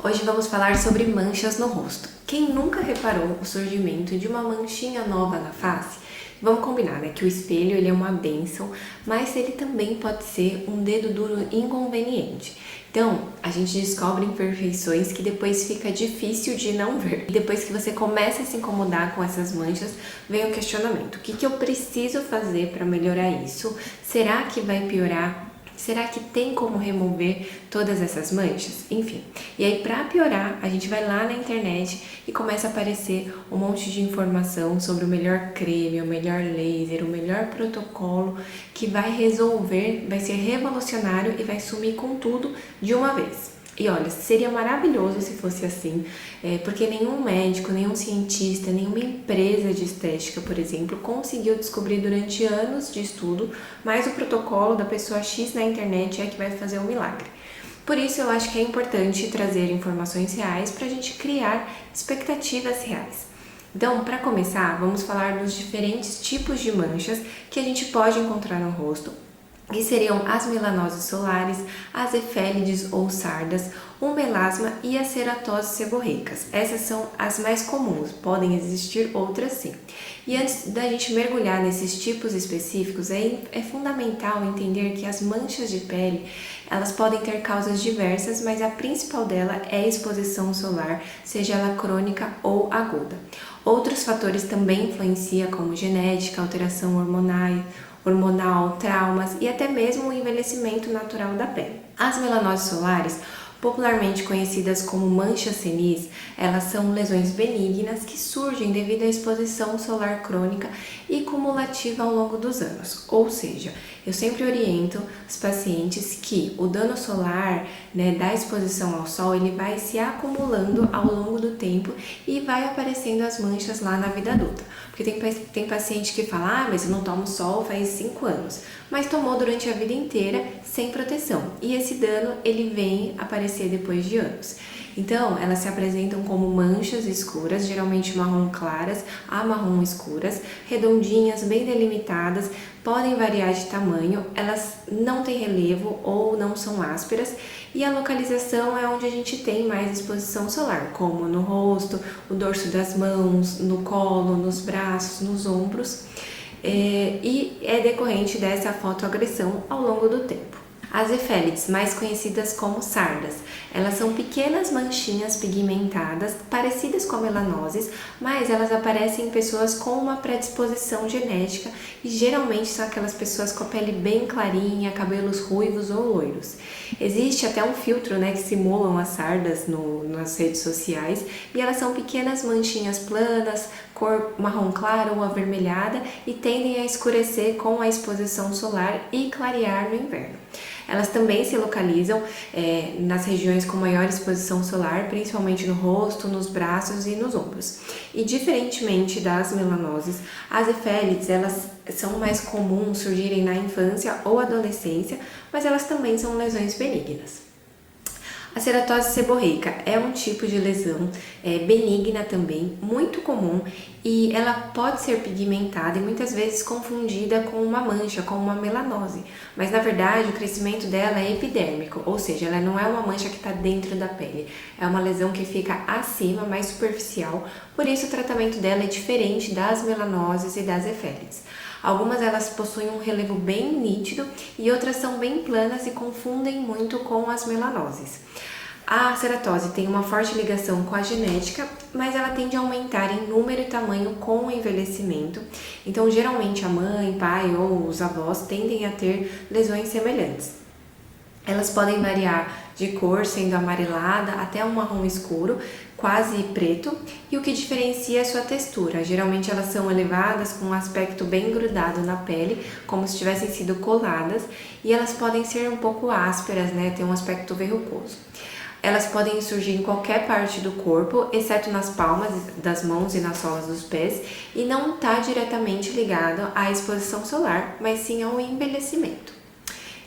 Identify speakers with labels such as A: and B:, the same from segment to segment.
A: Hoje vamos falar sobre manchas no rosto. Quem nunca reparou o surgimento de uma manchinha nova na face? Vamos combinar, né, que o espelho ele é uma bênção, mas ele também pode ser um dedo duro inconveniente. Então, a gente descobre imperfeições que depois fica difícil de não ver. E depois que você começa a se incomodar com essas manchas, vem o questionamento. O que eu preciso fazer para melhorar isso? Será que vai piorar? Será que tem como remover todas essas manchas? Enfim, e aí para piorar, a gente vai lá na internet e começa a aparecer um monte de informação sobre o melhor creme, o melhor laser, o melhor protocolo que vai resolver, vai ser revolucionário e vai sumir com tudo de uma vez. E olha, seria maravilhoso se fosse assim, porque nenhum médico, nenhum cientista, nenhuma empresa de estética, por exemplo, conseguiu descobrir durante anos de estudo, mas o protocolo da pessoa X na internet é que vai fazer o milagre. Por isso eu acho que é importante trazer informações reais para a gente criar expectativas reais. Então, para começar, vamos falar dos diferentes tipos de manchas que a gente pode encontrar no rosto, que seriam as melanoses solares, as efélides ou sardas, o melasma e as ceratoses seborreicas. Essas são as mais comuns, podem existir outras sim. E antes da gente mergulhar nesses tipos específicos, é fundamental entender que as manchas de pele, elas podem ter causas diversas, mas a principal dela é a exposição solar, seja ela crônica ou aguda. Outros fatores também influenciam, como genética, alteração hormonal, traumas e até mesmo o envelhecimento natural da pele. As melanoses solares, popularmente conhecidas como manchas senis, elas são lesões benignas que surgem devido à exposição solar crônica e cumulativa ao longo dos anos. Ou seja, eu sempre oriento os pacientes que o dano solar, da exposição ao sol, ele vai se acumulando ao longo do tempo e vai aparecendo as manchas lá na vida adulta. Porque tem paciente que fala, mas eu não tomo sol faz 5 anos, mas tomou durante a vida inteira sem proteção. E esse dano, ele vem aparecer depois de anos. Então, elas se apresentam como manchas escuras, geralmente marrom claras a marrom escuras, redondinhas, bem delimitadas, podem variar de tamanho, elas não têm relevo ou não são ásperas e a localização é onde a gente tem mais exposição solar, como no rosto, o dorso das mãos, no colo, nos braços, nos ombros, e é decorrente dessa fotoagressão ao longo do tempo. As efélides, mais conhecidas como sardas, elas são pequenas manchinhas pigmentadas, parecidas com melanoses, mas elas aparecem em pessoas com uma predisposição genética e geralmente são aquelas pessoas com a pele bem clarinha, cabelos ruivos ou loiros. Existe até um filtro, que simulam as sardas nas redes sociais e elas são pequenas manchinhas planas, cor marrom claro ou avermelhada e tendem a escurecer com a exposição solar e clarear no inverno. Elas também se localizam nas regiões com maior exposição solar, principalmente no rosto, nos braços e nos ombros. E diferentemente das melanoses, as efélides, elas são mais comuns surgirem na infância ou adolescência, mas elas também são lesões benignas. A ceratose seborreica é um tipo de lesão benigna também, muito comum, e ela pode ser pigmentada e muitas vezes confundida com uma mancha, com uma melanose. Mas na verdade o crescimento dela é epidérmico, ou seja, ela não é uma mancha que está dentro da pele, é uma lesão que fica acima, mais superficial, por isso o tratamento dela é diferente das melanoses e das efélides. Algumas elas possuem um relevo bem nítido e outras são bem planas e confundem muito com as melanoses. A ceratose tem uma forte ligação com a genética, mas ela tende a aumentar em número e tamanho com o envelhecimento. Então, geralmente a mãe, pai ou os avós tendem a ter lesões semelhantes. Elas podem variar de cor, sendo amarelada até um marrom escuro, quase preto, e o que diferencia é sua textura. Geralmente elas são elevadas com um aspecto bem grudado na pele, como se tivessem sido coladas, e elas podem ser um pouco ásperas, ter um aspecto verrucoso. Elas podem surgir em qualquer parte do corpo, exceto nas palmas das mãos e nas solas dos pés, e não está diretamente ligado à exposição solar, mas sim ao envelhecimento.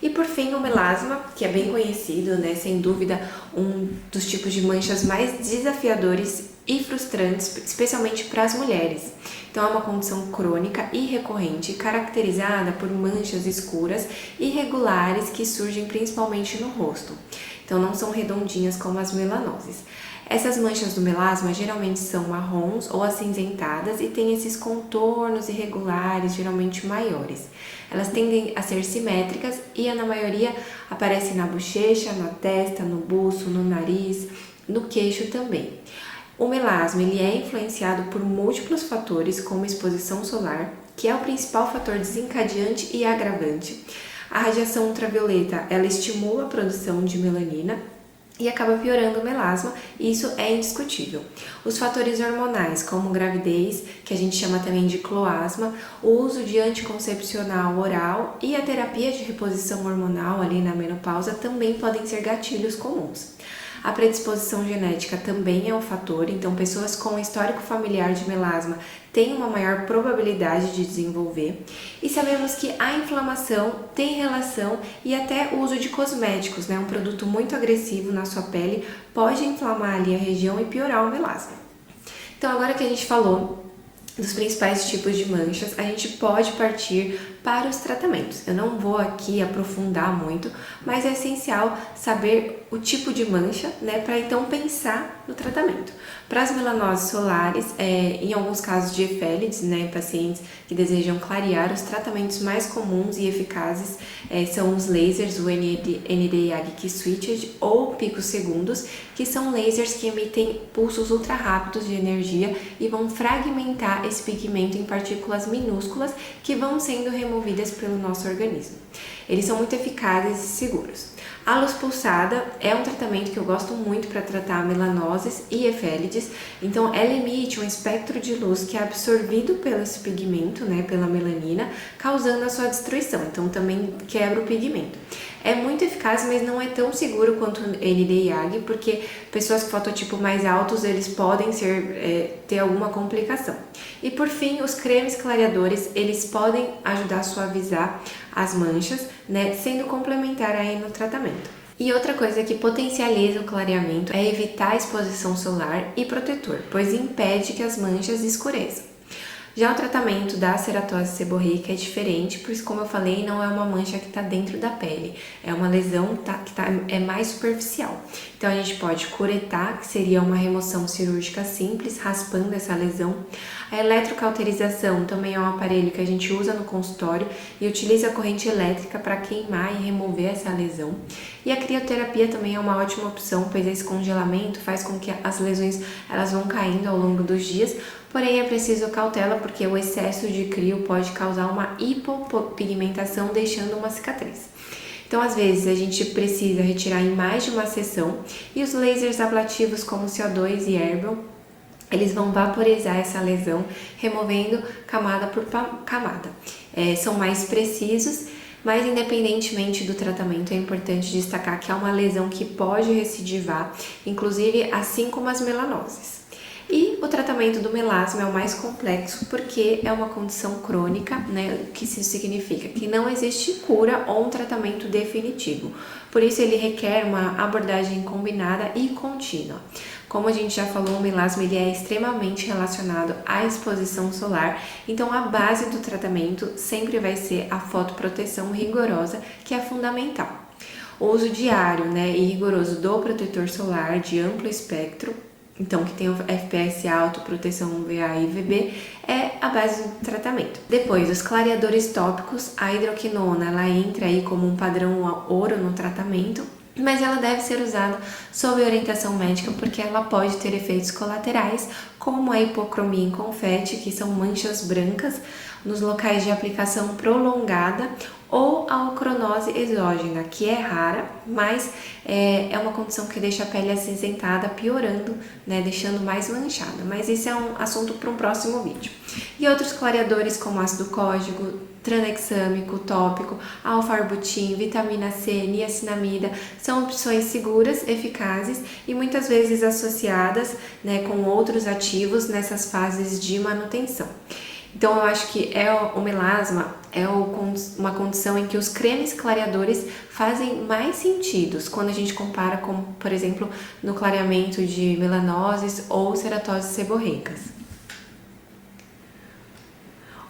A: E por fim, o melasma, que é bem conhecido, sem dúvida um dos tipos de manchas mais desafiadores e frustrantes, especialmente para as mulheres. Então é uma condição crônica e recorrente, caracterizada por manchas escuras e irregulares que surgem principalmente no rosto. então não são redondinhas como as melanoses. Essas manchas do melasma geralmente são marrons ou acinzentadas e têm esses contornos irregulares, geralmente maiores. Elas tendem a ser simétricas e na maioria aparecem na bochecha, na testa, no buço, no nariz, no queixo também. O melasma ele é influenciado por múltiplos fatores, como exposição solar, que é o principal fator desencadeante e agravante. A radiação ultravioleta ela estimula a produção de melanina e acaba piorando o melasma, e isso é indiscutível. Os fatores hormonais, como gravidez, que a gente chama também de cloasma, o uso de anticoncepcional oral e a terapia de reposição hormonal ali na menopausa também podem ser gatilhos comuns. A predisposição genética também é um fator, então pessoas com histórico familiar de melasma têm uma maior probabilidade de desenvolver. E sabemos que a inflamação tem relação e até o uso de cosméticos, né? Um produto muito agressivo na sua pele pode inflamar ali a região e piorar o melasma. Então agora que a gente falou dos principais tipos de manchas, a gente pode partir para os tratamentos. Eu não vou aqui aprofundar muito, mas é essencial saber o tipo de mancha, né, para então pensar no tratamento. Para as melanoses solares, em alguns casos de efélides, né, pacientes que desejam clarear, os tratamentos mais comuns e eficazes são os lasers, o ND-YAG Key Switched ou picosegundos, que são lasers que emitem pulsos ultra rápidos de energia e vão fragmentar esse pigmento em partículas minúsculas que vão sendo removidas pelo nosso organismo. Eles são muito eficazes e seguros. A luz pulsada é um tratamento que eu gosto muito para tratar melanoses e efélides, então ela emite um espectro de luz que é absorvido pelo esse pigmento, né, pela melanina, causando a sua destruição, então também quebra o pigmento. É muito eficaz, mas não é tão seguro quanto o ND-YAG, porque pessoas com fototipo mais altos, eles podem ter alguma complicação. E por fim, os cremes clareadores, eles podem ajudar a suavizar as manchas, né, sendo complementar aí no tratamento. E outra coisa que potencializa o clareamento é evitar a exposição solar e protetor, pois impede que as manchas escureçam. Já o tratamento da ceratose seborreica é diferente, pois como eu falei, não é uma mancha que está dentro da pele, é uma lesão é mais superficial. Então a gente pode curetar, que seria uma remoção cirúrgica simples, raspando essa lesão. A eletrocauterização também é um aparelho que a gente usa no consultório e utiliza a corrente elétrica para queimar e remover essa lesão. E a crioterapia também é uma ótima opção, pois esse congelamento faz com que as lesões elas vão caindo ao longo dos dias, porém é preciso cautela porque o excesso de crio pode causar uma hipopigmentação, deixando uma cicatriz. Então, às vezes, a gente precisa retirar em mais de uma sessão e os lasers ablativos como CO2 e Erbium, eles vão vaporizar essa lesão, removendo camada por camada. São mais precisos, mas independentemente do tratamento, é importante destacar que é uma lesão que pode recidivar, inclusive assim como as melanoses. E o tratamento do melasma é o mais complexo porque é uma condição crônica, né? O que isso significa? Que não existe cura ou um tratamento definitivo. Por isso ele requer uma abordagem combinada e contínua. Como a gente já falou, o melasma ele é extremamente relacionado à exposição solar, então a base do tratamento sempre vai ser a fotoproteção rigorosa, que é fundamental. O uso diário, né, e rigoroso do protetor solar de amplo espectro, então que tem o FPS alto, proteção UVA e UVB, é a base do tratamento. Depois, os clareadores tópicos, a hidroquinona, ela entra aí como um padrão ouro no tratamento, mas ela deve ser usada sob orientação médica porque ela pode ter efeitos colaterais, como a hipocromia em confete, que são manchas brancas nos locais de aplicação prolongada, ou a ocronose exógena, que é rara, mas é uma condição que deixa a pele acinzentada, piorando, né, deixando mais manchada. Mas isso é um assunto para um próximo vídeo. E outros clareadores como ácido código, tranexâmico, tópico, alfa-arbutin, vitamina C, niacinamida, são opções seguras, eficazes e muitas vezes associadas, né, com outros ativos nessas fases de manutenção. Então eu acho que o melasma é uma condição em que os cremes clareadores fazem mais sentido quando a gente compara com, por exemplo, no clareamento de melanoses ou ceratoses seborreicas.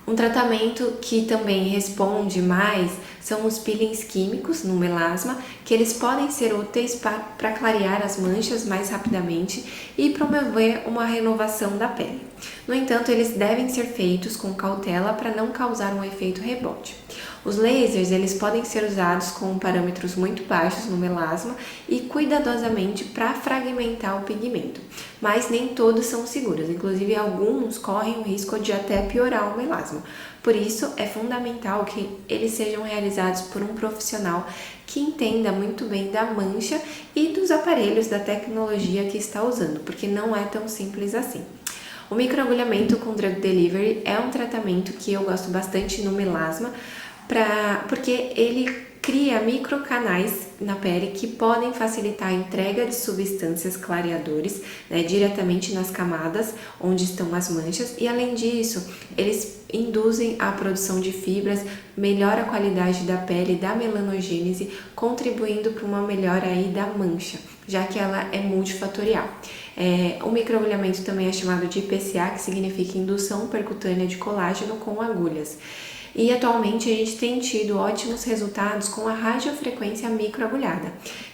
A: Um tratamento que também responde mais São os peelings químicos no melasma, que eles podem ser úteis para clarear as manchas mais rapidamente e promover uma renovação da pele. No entanto, eles devem ser feitos com cautela para não causar um efeito rebote. Os lasers eles podem ser usados com parâmetros muito baixos no melasma e cuidadosamente para fragmentar o pigmento, mas nem todos são seguros, inclusive alguns correm o risco de até piorar o melasma. Por isso, é fundamental que eles sejam realizados por um profissional que entenda muito bem da mancha e dos aparelhos da tecnologia que está usando, porque não é tão simples assim. O microagulhamento com drug delivery é um tratamento que eu gosto bastante no melasma, porque ele cria microcanais na pele que podem facilitar a entrega de substâncias clareadores, né, diretamente nas camadas onde estão as manchas, e além disso, eles induzem a produção de fibras, melhora a qualidade da pele, da melanogênese, contribuindo para uma melhora aí da mancha, já que ela é multifatorial. O microagulhamento também é chamado de IPCA, que significa indução percutânea de colágeno com agulhas. E atualmente a gente tem tido ótimos resultados com a radiofrequência microagulhada,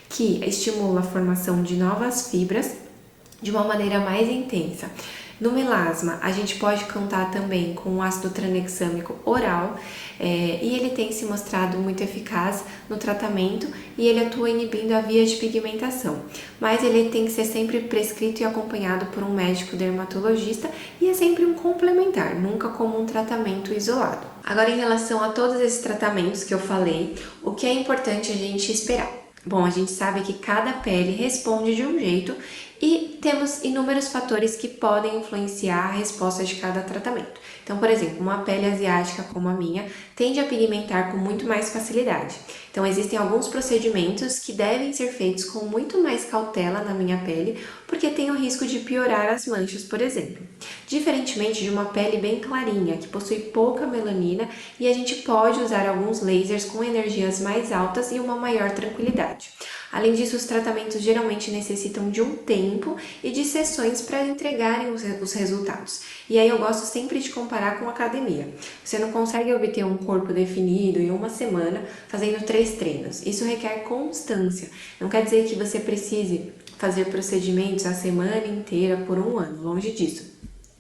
A: que estimula a formação de novas fibras de uma maneira mais intensa. No melasma, a gente pode contar também com o ácido tranexâmico oral, e ele tem se mostrado muito eficaz no tratamento e ele atua inibindo a via de pigmentação, mas ele tem que ser sempre prescrito e acompanhado por um médico dermatologista e é sempre um complementar, nunca como um tratamento isolado. Agora, em relação a todos esses tratamentos que eu falei, o que é importante a gente esperar? Bom, a gente sabe que cada pele responde de um jeito e temos inúmeros fatores que podem influenciar a resposta de cada tratamento. Então, por exemplo, uma pele asiática como a minha tende a pigmentar com muito mais facilidade. Então, existem alguns procedimentos que devem ser feitos com muito mais cautela na minha pele, porque tem o risco de piorar as manchas, por exemplo. Diferentemente de uma pele bem clarinha, que possui pouca melanina, e a gente pode usar alguns lasers com energias mais altas e uma maior tranquilidade. Além disso, os tratamentos geralmente necessitam de um tempo e de sessões para entregarem os resultados. E aí eu gosto sempre de comparar com a academia. Você não consegue obter um corpo definido em uma semana fazendo 3 treinos. Isso requer constância. Não quer dizer que você precise fazer procedimentos a semana inteira por um ano, longe disso.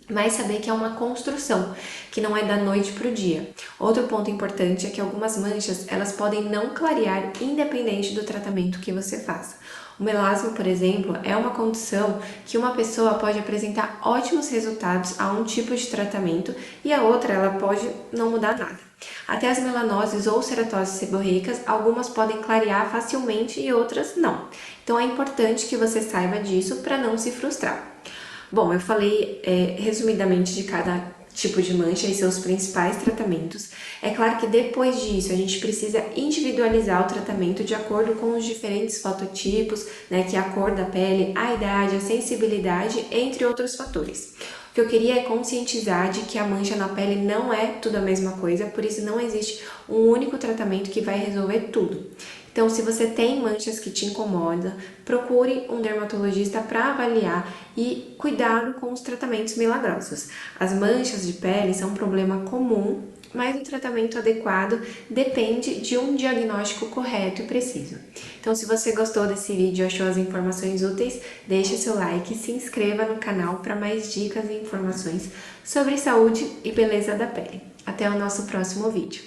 A: Mas saber que é uma construção, que não é da noite para o dia. Outro ponto importante é que algumas manchas, elas podem não clarear independente do tratamento que você faça. O melasma, por exemplo, é uma condição que uma pessoa pode apresentar ótimos resultados a um tipo de tratamento e a outra ela pode não mudar nada. Até as melanoses ou ceratoses seborreicas, algumas podem clarear facilmente e outras não. Então é importante que você saiba disso para não se frustrar. Bom, eu falei resumidamente de cada tipo de mancha e seus principais tratamentos. É claro que depois disso a gente precisa individualizar o tratamento de acordo com os diferentes fototipos, né, que é a cor da pele, a idade, a sensibilidade, entre outros fatores. O que eu queria é conscientizar de que a mancha na pele não é tudo a mesma coisa, por isso não existe um único tratamento que vai resolver tudo. Então, se você tem manchas que te incomodam, procure um dermatologista para avaliar e cuidado com os tratamentos milagrosos. As manchas de pele são um problema comum, mas o tratamento adequado depende de um diagnóstico correto e preciso. Então, se você gostou desse vídeo e achou as informações úteis, deixe seu like e se inscreva no canal para mais dicas e informações sobre saúde e beleza da pele. Até o nosso próximo vídeo.